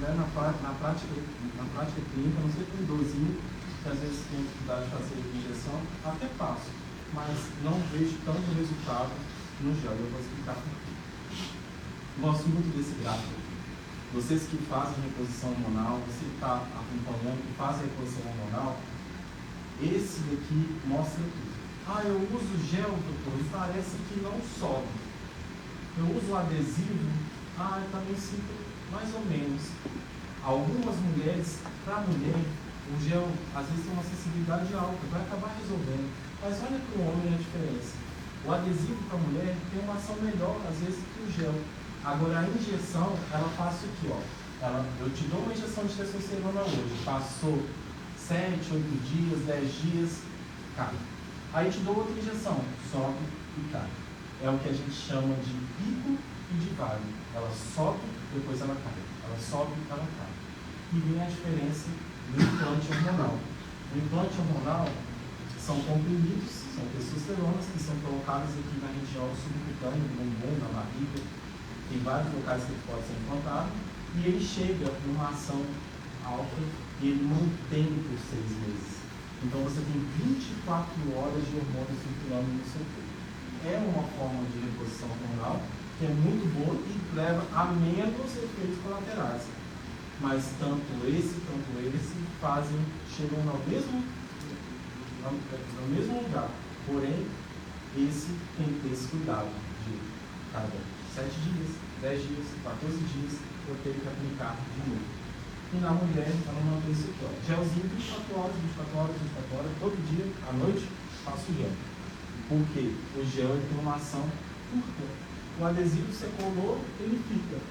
né, na prática clínica, não sei com dozinho, que às vezes tem dificuldade de fazer injeção, até passo, mas não vejo tanto resultado no gel. Eu vou explicar por quê. Gosto muito desse gráfico. Vocês que fazem reposição hormonal, você que está acompanhando, que faz a reposição hormonal, esse daqui mostra tudo. Eu uso gel, doutor, e parece que não sobe. Eu uso adesivo, eu também sinto mais ou menos. Algumas mulheres, para a mulher, o gel às vezes tem uma sensibilidade alta, vai acabar resolvendo. Mas olha para o homem a diferença. O adesivo para a mulher tem uma ação melhor, às vezes, que o gel. Agora, a injeção, ela faz isso aqui, ó. Eu te dou uma injeção de testosterona hoje, passou 7, 8 dias, 10 dias, cai. Aí te dou outra injeção, sobe e cai. É o que a gente chama de pico e de vale. Ela sobe, depois ela cai. Ela sobe, ela cai. E vem a diferença do implante hormonal. O implante hormonal são comprimidos, são testosteronas que são colocadas aqui na região subcutânea, no bumbum, na barriga. tem vários locais que ele pode ser implantado, e ele chega numa ação alta e ele mantém por 6 meses. Então você tem 24 horas de hormônio circulando no seu corpo. É uma forma de reposição hormonal que é muito boa e leva a menos efeitos colaterais. Mas tanto esse chegam no mesmo lugar. Porém, esse tem que ter esse cuidado de cada 7 dias, 10 dias, 14 dias, eu tenho que aplicar de novo. E na mulher, ela mantém isso aqui, ó. Gelzinho 24 horas, 24 horas, 24 horas, todo dia, à noite, faço gel. Por quê? O gel tem uma ação curta. O adesivo você colou, ele fica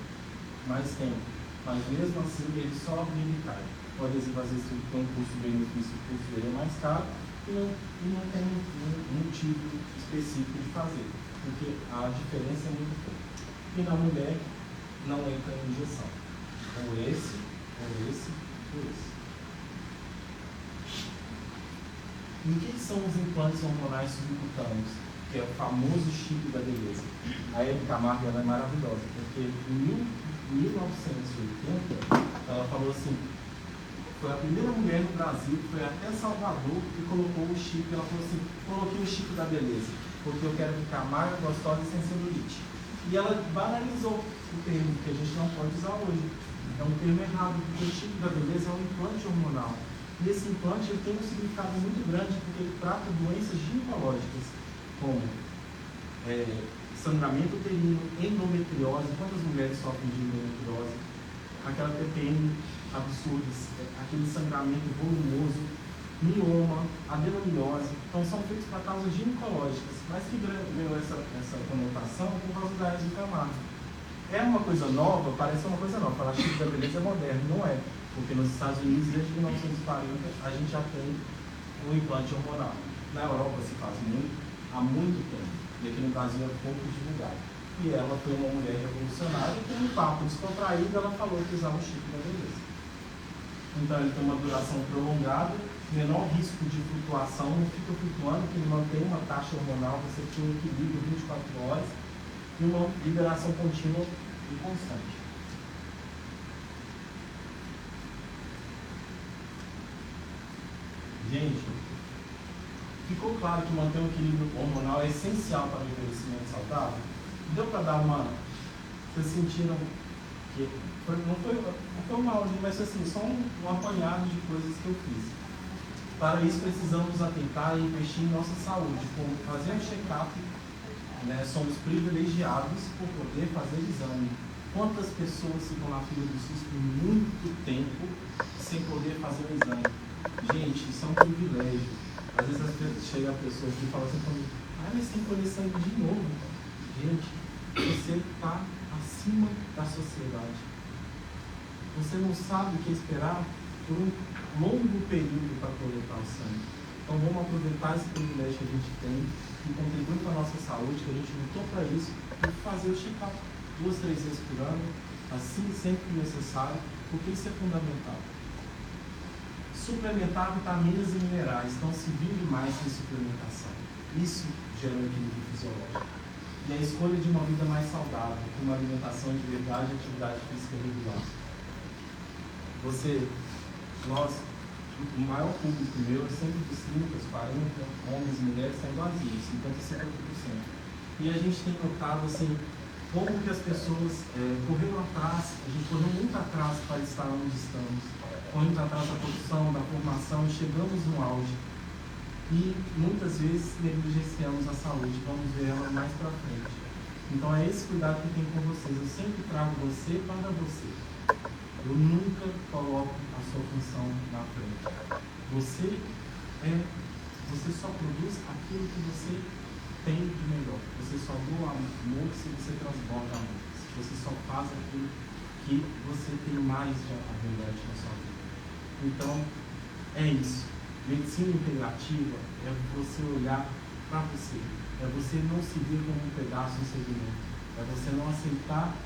mais tempo. Mas mesmo assim, ele sobe e ele cai. O adesivo, às vezes, tem um custo-benefício, o custo dele é mais caro e não tem um motivo específico de fazer. Porque a diferença é muito pouca. E na mulher, não entra em injeção. Ou esse. E o que são os implantes hormonais subcutâneos? Que é o famoso chip da beleza. A Hebe Camargo, ela é maravilhosa, porque em 1980, ela falou assim, foi a primeira mulher no Brasil, foi até Salvador, que colocou o chip. Ela falou assim, coloquei o chip da beleza, porque eu quero ficar magra, gostosa e sem celulite. E ela banalizou o termo, que a gente não pode usar hoje. É um termo errado, porque o chip da beleza é um implante hormonal. E esse implante ele tem um significado muito grande, porque ele trata doenças ginecológicas, como sangramento uterino, endometriose. Quantas mulheres sofrem de endometriose? Aquela TPM absurda, aquele sangramento volumoso, mioma, adenomiose. Então são feitos para causas ginecológicas, mas que ganhou essa conotação por causa da Hebe Camargo. É uma coisa nova, parece uma coisa nova. Falar chip da beleza é moderno, não é. Porque nos Estados Unidos, desde 1940, a gente já tem o implante hormonal. Na Europa se faz muito, há muito tempo. E aqui no Brasil é pouco divulgado. E ela foi uma mulher revolucionária e com um papo descontraído, ela falou que usava o chip da beleza. Então ele tem uma duração prolongada, menor risco de flutuação, não fica flutuando, porque ele mantém uma taxa hormonal, você tem um equilíbrio 24 horas. E uma liberação contínua e constante. Gente, ficou claro que manter um equilíbrio hormonal é essencial para o envelhecimento saudável? Deu para dar uma... Vocês sentiram que... Não foi uma aula, mas assim, só um apanhado de coisas que eu fiz. Para isso precisamos nos atentar e investir em nossa saúde, como fazer um check-up. Somos privilegiados por poder fazer exame. Quantas pessoas ficam na fila do SUS por muito tempo sem poder fazer um exame? Gente, isso é um privilégio. Às vezes chega a pessoa que fala assim comigo, mas tem que colher sangue de novo. Gente, você está acima da sociedade. Você não sabe o que esperar por um longo período para coletar o sangue. Então vamos aproveitar esse privilégio que a gente tem, que contribui para a nossa saúde, que a gente lutou para isso, e fazer o check-up 2, 3 vezes por ano, assim sempre que necessário, porque isso é fundamental. Suplementar vitaminas e minerais, então se vive mais sem suplementação. Isso gera um equilíbrio fisiológico. E a escolha de uma vida mais saudável, com uma alimentação de verdade e atividade física regular. O maior público meu é sempre dos 30, 40, homens e mulheres são igualzinhos, 50% e 50%. E a gente tem notado assim, como que as pessoas correram atrás, a gente correu muito atrás para estar onde estamos, correndo atrás da produção, da formação, e chegamos no auge. E muitas vezes negligenciamos a saúde, vamos ver ela mais para frente. Então é esse cuidado que eu tenho com vocês, eu sempre trago você para você. Eu nunca coloco a sua função na frente. Você só produz aquilo que você tem de melhor. Você só doa amor se você transborda amor. Se você só faz aquilo que você tem mais de abundante na sua vida. Então, é isso. Medicina integrativa é você olhar para você. É você não se ver como um pedaço, um segmento. É você não aceitar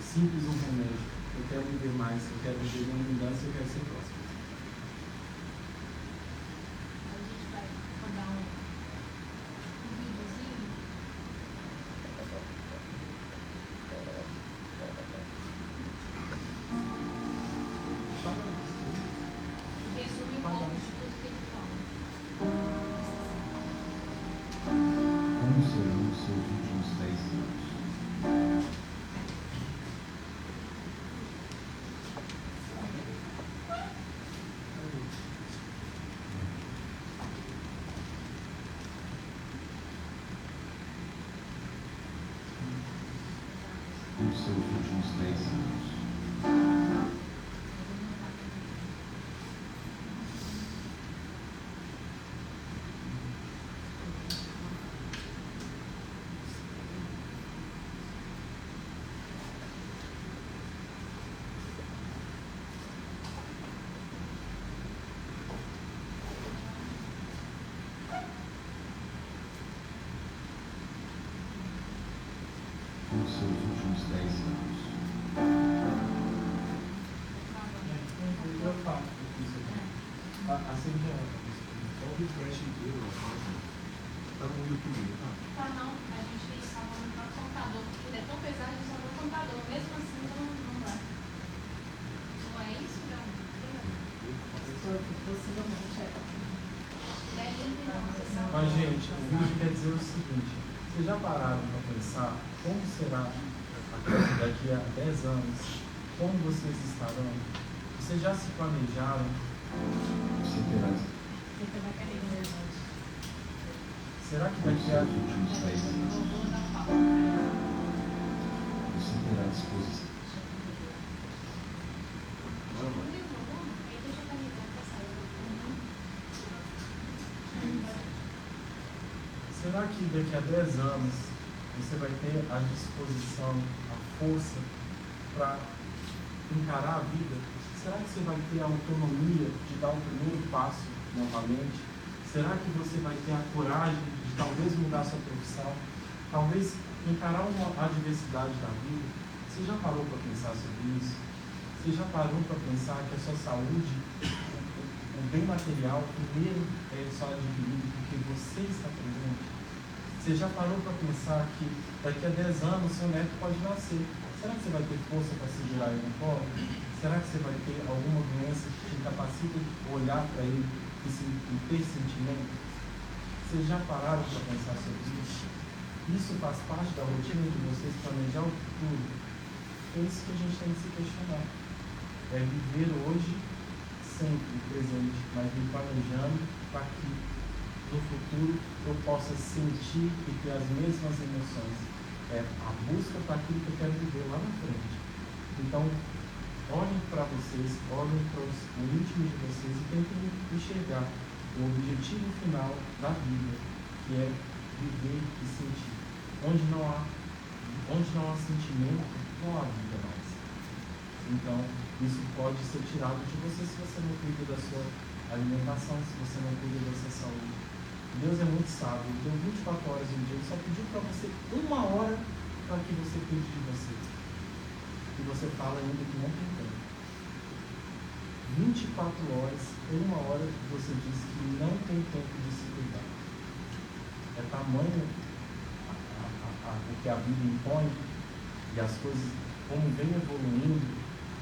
simples um remédio. Eu quero viver mais, eu quero viver uma abundância, eu quero ser próximo. A gente vai rodar um videozinho. nos seus últimos 10 anos? Nos seus últimos 10 anos. Eu falo isso aqui. Assim já Só o refresh inteiro, tá no YouTube, tá? Tá não, a gente salva no próprio computador, porque ele é tão pesado, a gente salva no computador, mesmo assim não vai. Não é isso, não? Possivelmente é. Deve ter uma sessão. Mas, gente, o vídeo quer dizer o seguinte: vocês já pararam para pensar como será daqui a 10 anos? Como vocês estarão? Vocês já se planejaram? Você terá Você vai querer verdade. Será que nos daqui a seus últimos 10 anos. Eu vou dar um papo. Você terá disposição. Será que daqui a 10 anos você vai ter a disposição, a força para encarar a vida? Será que você vai ter a autonomia de dar o primeiro passo novamente? Será que você vai ter a coragem de talvez mudar sua profissão? Talvez encarar uma adversidade da vida? Você já parou para pensar sobre isso? Você já parou para pensar que a sua saúde, o bem material, primeiro é só adquirido porque você está presente? Você já parou para pensar que daqui a 10 anos seu neto pode nascer? Será que você vai ter força para segurar ele no colo? Será que você vai ter alguma doença que te incapacita de olhar para ele e ter sentimento? Vocês já pararam para pensar sobre isso? Isso faz parte da rotina de vocês planejar o futuro? É isso que a gente tem que se questionar. É viver hoje, sempre presente, mas me planejando para que no futuro eu possa sentir e ter as mesmas emoções. É a busca para aquilo que eu quero viver lá na frente. Então, olhem para vocês, olhem para o íntimo de vocês e tentem enxergar o objetivo final da vida, que é viver e sentir. Onde não há sentimento, não há vida mais. Então, isso pode ser tirado de você se você não cuida da sua alimentação, se você não cuida da sua saúde. Deus é muito sábio, Ele deu 24 horas no dia, Ele só pediu para você 1 hora para que você cuide de você. E você fala ainda que não tem tempo. 24 horas, 1 hora você diz que não tem tempo de se cuidar. É tamanho o que a vida impõe e as coisas, como vem evoluindo,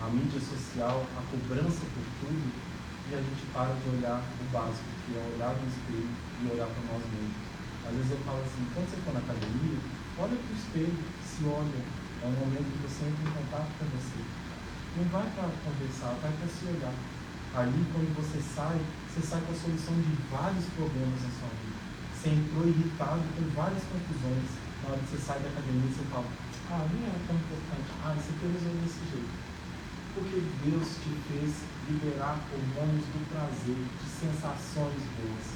a mídia social, a cobrança por tudo, e a gente para de olhar o básico, que é olhar no espelho e olhar para nós mesmos. Às vezes eu falo assim, quando você for na academia, olha para o espelho, se olha, é um momento que você entra em contato com você. Não vai para conversar, vai para se olhar. Ali, quando você sai com a solução de vários problemas na sua vida. Você entrou irritado com várias conclusões. Na hora que você sai da academia, você fala, nem era tão importante. Isso aqui eu resolvi desse jeito. Porque Deus te fez liberar hormônios do prazer, de sensações boas.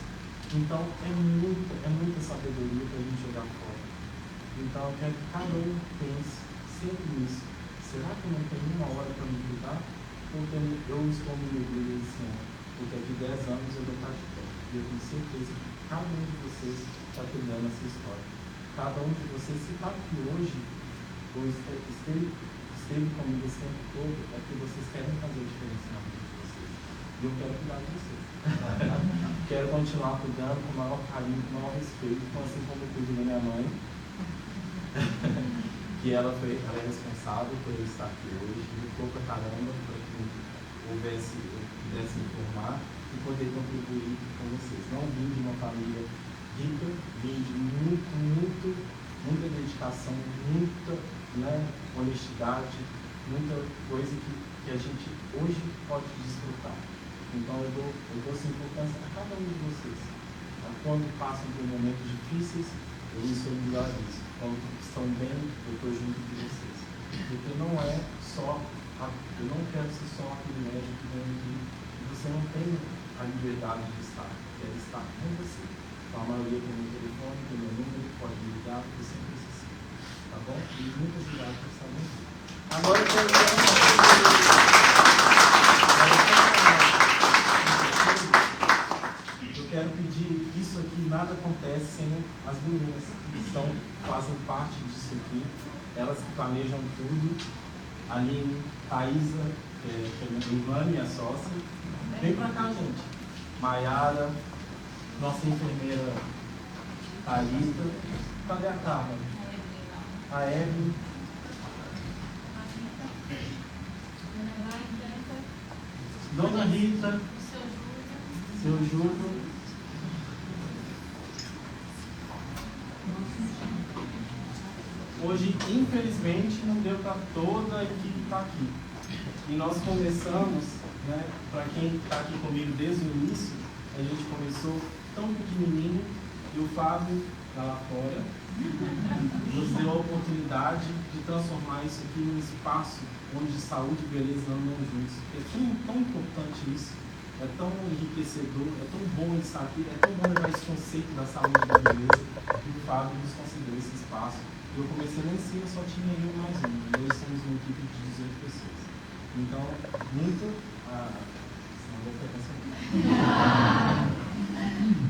Então, é muita sabedoria para a gente jogar fora. Então, eu quero que cada um pense sempre nisso. Será que eu não tenho 1 hora para me cuidar? Ou eu estou me negligenciando? Porque daqui 10 anos eu vou estar de pé. E eu tenho certeza que cada um de vocês está trilhando essa história. Cada um de vocês, se está aqui hoje, ou esteve comigo esse tempo todo, é porque vocês querem fazer a diferença na vida de vocês. E eu quero cuidar de vocês. Quero continuar cuidando com o maior carinho, com o maior respeito, assim como eu cuido da minha mãe. Que ela é responsável por eu estar aqui hoje, lutou pra caramba para que eu pudesse informar e poder contribuir com vocês. Não vim de uma família rica, vim de muita dedicação, muita honestidade, muita coisa que a gente hoje pode desfrutar. Então eu dou essa importância a cada um de vocês. Quando passam por momentos difíceis, eu me solidarizo. Quando estão bem, eu estou junto de vocês. Porque não é só, eu não quero ser só aquele médico que vem aqui e você não tem a liberdade de estar, quero estar com você. Então, a maioria tem meu telefone, tem meu número, pode me ligar, porque sempre precisa. Tá bom? E muitas cidades estão aqui. Agora eu quero pedir, isso aqui nada acontece sem as meninas que fazem parte disso aqui, elas que planejam tudo. Aline, Thaisa, Ivane, a sócia, vem pra cá, gente. Maiara, nossa enfermeira Thalita, cadê a Carla? A Evelyn. Dona Rita, seu Júlio. Hoje, infelizmente, não deu para toda a equipe estar aqui. E nós começamos, né, para quem está aqui comigo desde o início, a gente começou tão pequenininho e o Fábio, está lá fora, nos deu a oportunidade de transformar isso aqui num espaço onde saúde e beleza andam juntos. É tão importante isso, é tão enriquecedor, é tão bom estar aqui, é tão bom levar esse conceito da saúde e da beleza, que o Fábio nos concedeu esse espaço. Eu comecei lá em cima, só tinha eu mais um, e hoje somos uma equipe de 18 pessoas. Então,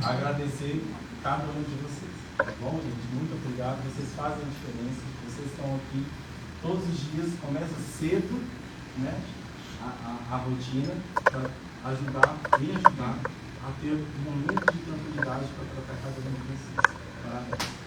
agradecer cada um de vocês. Tá bom, gente? Muito obrigado. Vocês fazem a diferença. Vocês estão aqui todos os dias. Começa cedo, né? A rotina para ajudar a ter um momento de tranquilidade para tratar cada um de vocês. Parabéns.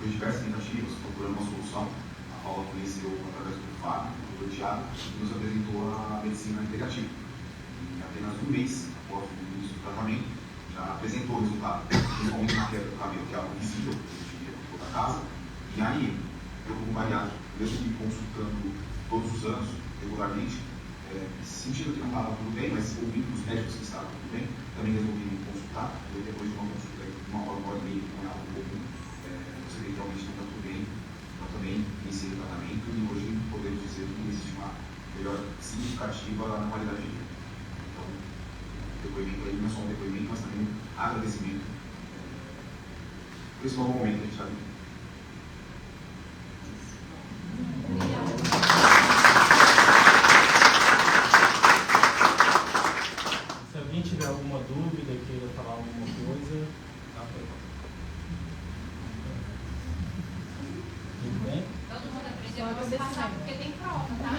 Diversas tentativas, procurando uma solução. A Paula conheceu através do Fábio, do Thiago, e nos apresentou a medicina integrativa. Em apenas um mês após o início do tratamento, já apresentou o resultado, principalmente na queda do cabelo, que é algo visível, que a gente toda a casa. E aí, eu como bariátrico, mesmo me consultando todos os anos, regularmente, sentindo que não estava tudo bem, mas ouvindo os médicos que estavam tudo bem, também resolvi me consultar. Eu, depois de uma consulta de uma hora e meia, com algo comum, você vê que realmente não está tudo bem. Eu também iniciei o tratamento e hoje podemos dizer que existe uma melhora significativa na qualidade de vida. Então, o depoimento aí não é só um depoimento, mas também um agradecimento por esse novo momento que a gente está vivendo. Se alguém tiver alguma dúvida, queira falar alguma coisa, dá para ir. Tudo bem? Todo mundo aprendeu a passar porque tem prova, tá?